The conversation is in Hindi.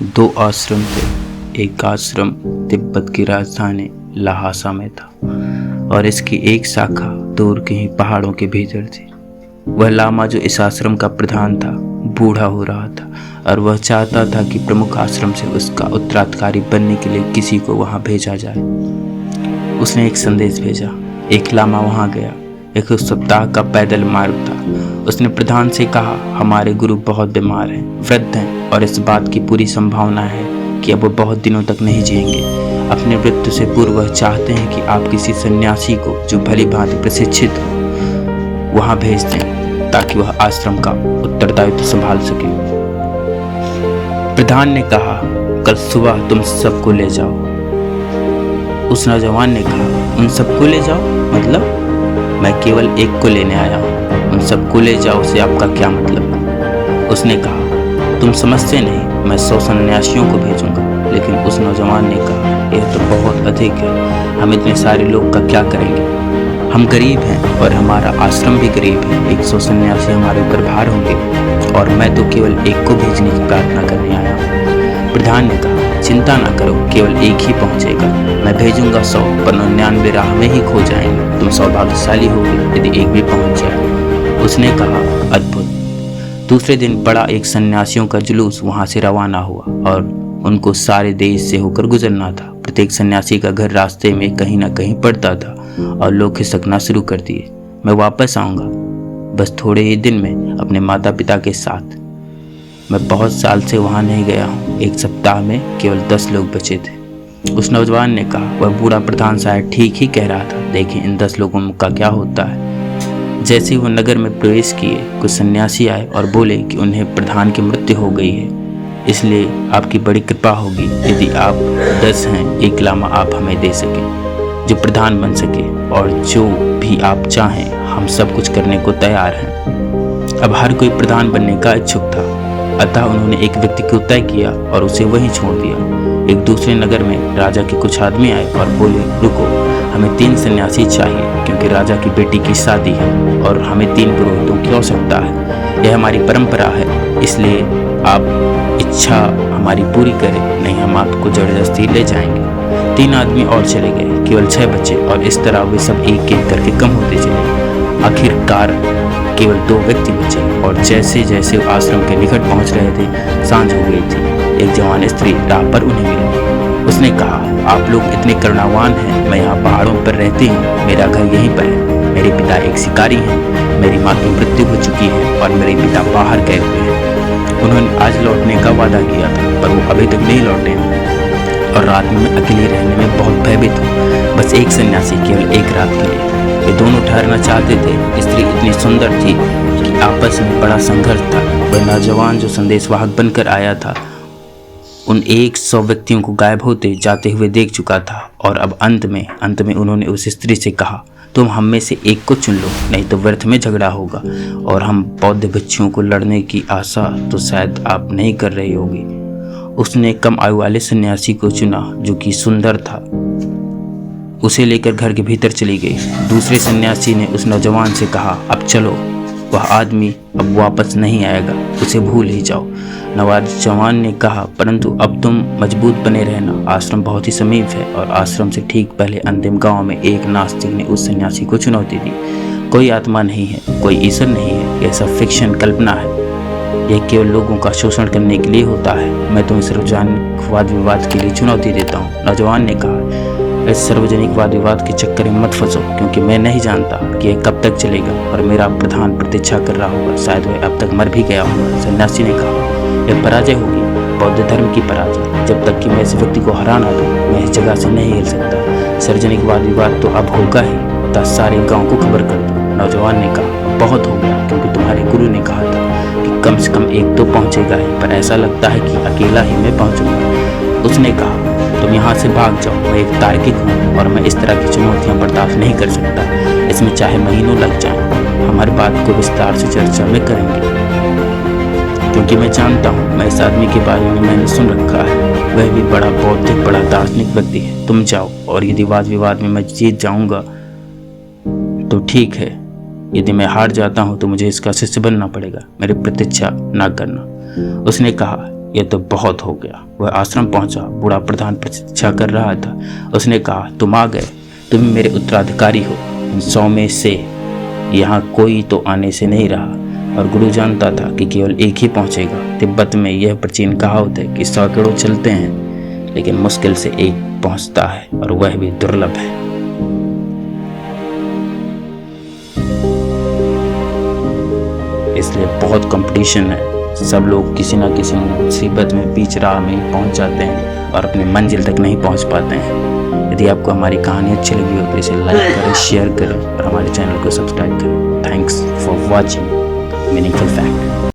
दो आश्रम थे। एक आश्रम तिब्बत की राजधानी लहासा में था और इसकी एक शाखा दूर के ही पहाड़ों के भीतर थी। वह लामा जो इस आश्रम का प्रधान था बूढ़ा हो रहा था और वह चाहता था कि प्रमुख आश्रम से उसका उत्तराधिकारी बनने के लिए किसी को वहां भेजा जाए। उसने एक संदेश भेजा। एक लामा वहां गया। एक सप्ताह का पैदल मार्ग था। उसने प्रधान से कहा, हमारे गुरु बहुत बीमार हैं, वृद्ध हैं और इस बात की पूरी संभावना है कि अब वो बहुत दिनों तक नहीं जिएंगे। अपने मृत्यु से पूर्व वह चाहते हैं कि आप किसी सन्यासी को जो भली भांति प्रशिक्षित हो वहां भेज दें ताकि वह आश्रम का उत्तरदायित्व संभाल सके। प्रधान ने कहा, कल सुबह तुम सबको ले जाओ। उस नौजवान ने कहा, उन सबको ले जाओ मतलब? मैं केवल एक को लेने आया हूँ। उन सबको ले जाओ से आपका क्या मतलब? उसने कहा, तुम समझते नहीं, मैं 100 सन्यासियों को भेजूंगा। लेकिन उस नौजवान ने कहा, यह तो बहुत अधिक है, हम इतने सारे लोग का क्या करेंगे? हम गरीब हैं और हमारा आश्रम भी गरीब है। 100 सन्यासी हमारे ऊपर भार होंगे और मैं तो केवल एक को भेजने की प्रार्थना करने आया हूँ। प्रधान ने कहा, चिंता ना करो, केवल एक ही पहुंचेगा। मैं भेजूंगा 100 पर 99 राह में ही खो जाएंगे। तुम सौभाग्यशाली होगे यदि एक भी पहुंच जाए। उसने कहा, अद्भुत। दूसरे दिन बड़ा एक सन्यासियों का जुलूस वहां से रवाना हुआ और उनको सारे देश से होकर गुजरना था। प्रत्येक सन्यासी का घर रास्ते में कहीं ना कहीं पड़ता था और लोग खिसकना शुरू कर दिए। मैं वापस आऊंगा बस थोड़े ही दिन में अपने माता पिता के साथ। मैं बहुत साल से वहां नहीं गया हूँ। एक सप्ताह में केवल 10 लोग बचे थे। उस नौजवान ने कहा, वह बूढ़ा प्रधान शायद ठीक ही कह रहा था। देखें इन 10 लोगों का क्या होता है। जैसे ही वो नगर में प्रवेश किए, कुछ सन्यासी आए और बोले कि उन्हें प्रधान की मृत्यु हो गई है, इसलिए आपकी बड़ी कृपा होगी यदि आप 10 हैं एक लामा आप हमें दे सके जो प्रधान बन सके, और जो भी आप चाहें हम सब कुछ करने को तैयार हैं। अब हर कोई प्रधान बनने का इच्छुक था, अतः उन्होंने एक व्यक्ति को तय किया और उसे वहीं छोड़ दिया। एक दूसरे नगर में राजा के कुछ आदमी आए और बोले, रुको, हमें 3 सन्यासी चाहिए क्योंकि राजा की बेटी की शादी है और हमें 3 पुरोहितों की आवश्यकता है। यह हमारी परंपरा है, इसलिए आप इच्छा हमारी पूरी करें, नहीं हम आपको जबरदस्ती ले जाएंगे। 3 आदमी और चले गए, केवल 6 बचे और इस तरह वे सब एक एक करके कम होते चले। आखिरकार केवल 2 व्यक्ति बचे और जैसे जैसे आश्रम के निकट पहुंच रहे थे सांझ हो गई थी। एक जवान स्त्री राह पर उन्हें मिली। उसने कहा, आप लोग इतने करुणावान हैं, मैं यहाँ पहाड़ों पर रहती हूँ, मेरा घर यहीं पर है। मेरे पिता एक शिकारी हैं, मेरी माँ की मृत्यु हो चुकी है और मेरे पिता बाहर गए हुए हैं। उन्होंने आज लौटने का वादा किया था पर वो अभी तक नहीं लौटे हैं और रात में अकेले रहने में बहुत भयभीत हूँ। बस एक सन्यासी केवल एक रात के लिए। वे दोनों ठहरना चाहते थे। स्त्री इतनी सुंदर थी कि आपस में बड़ा संघर्ष था। वह नौजवान जो संदेशवाहक बनकर आया था उन 100 व्यक्तियों को गायब होते जाते हुए देख चुका था और अब अंत में उन्होंने उस स्त्री से कहा, तुम हम में से एक को चुन लो, नहीं तो व्यर्थ में झगड़ा होगा और हम बौद्ध भिक्षुओं को लड़ने की आशा तो शायद आप नहीं कर रही होगी। उसने कम आयु वाले सन्यासी को चुना जो कि सुंदर था। उसे लेकर घर के भीतर चली गई। दूसरे सन्यासी ने उस नौजवान से कहा, अब चलो, वह आदमी अब वापस नहीं आएगा, उसे भूल ही जाओ। नौजवान ने कहा, परंतु अब तुम मजबूत बने रहना, आश्रम बहुत ही समीप है। और आश्रम से ठीक पहले अंतिम गांव में एक नास्तिक ने उस सन्यासी को चुनौती दी, कोई आत्मा नहीं है, कोई ईश्वर नहीं है, यह सब फिक्शन कल्पना है, यह केवल लोगों का शोषण करने के लिए होता है। मैं तुम्हें सार्वजनिक वाद विवाद के लिए चुनौती देता हूँ। नौजवान ने कहा, इस सार्वजनिक वाद विवाद के चक्कर में मत फंसो क्योंकि मैं नहीं जानता कि यह कब तक चलेगा और मेरा प्रधान प्रतीक्षा कर रहा होगा, शायद वह अब तक मर भी गया होगा। सन्यासी ने कहा, यह पराजय होगी, बौद्ध धर्म की पराजय। जब तक कि मैं इस व्यक्ति को हरा ना दूं, मैं इस जगह से नहीं हिल सकता। सार्वजनिक वाद विवाद तो अब होगा ही, अतः सारे गाँव को खबर कर दो। नौजवान ने कहा, बहुत हो गया, क्योंकि तुम्हारे गुरु ने कहा था कि कम से कम एक तो पहुंचेगा ही, पर ऐसा लगता है कि अकेला ही मैं पहुंचूंगा। उसने कहा, तुम यहाँ से भाग जाओ, मैं एक तार्किक हूँ और मैं इस तरह की चुनौतियाँ बर्दाश्त नहीं कर सकता, इसमें चाहे महीनों लग जाएं। हम हर बात को विस्तार से चर्चा में करेंगे क्योंकि मैं जानता हूँ, मैं इस आदमी के बारे में मैंने सुन रखा है, वह भी बड़ा बौद्धिक बड़ा दार्शनिक व्यक्ति है। तुम जाओ और यदि वाद विवाद में मैं जीत जाऊँगा तो ठीक है, यदि मैं हार जाता हूँ तो मुझे इसका शिष्य बनना पड़ेगा, मेरी प्रतीक्षा ना करना। उसने कहा, ये तो बहुत हो गया। वह आश्रम पहुंचा। बूढ़ा प्रधान प्रतीक्षा कर रहा था। उसने कहा, तुम आ गए, तुम मेरे उत्तराधिकारी हो। इन 100 में से यहाँ कोई तो आने से नहीं रहा, और गुरु जानता था कि केवल एक ही पहुंचेगा। तिब्बत में यह प्राचीन कहावत है कि सैकड़ों चलते हैं, लेकिन मुश्किल से एक पहुंचता है, और वह भी दुर्लभ है। इसलिए बहुत कंपटीशन है। सब लोग किसी ना किसी मुसीबत में बीच राह में ही पहुंच जाते हैं और अपनी मंजिल तक नहीं पहुंच पाते हैं। यदि आपको हमारी कहानी अच्छी लगी हो तो इसे लाइक करें, शेयर करें और हमारे चैनल को सब्सक्राइब करें। Thanks for watching meaningful fact.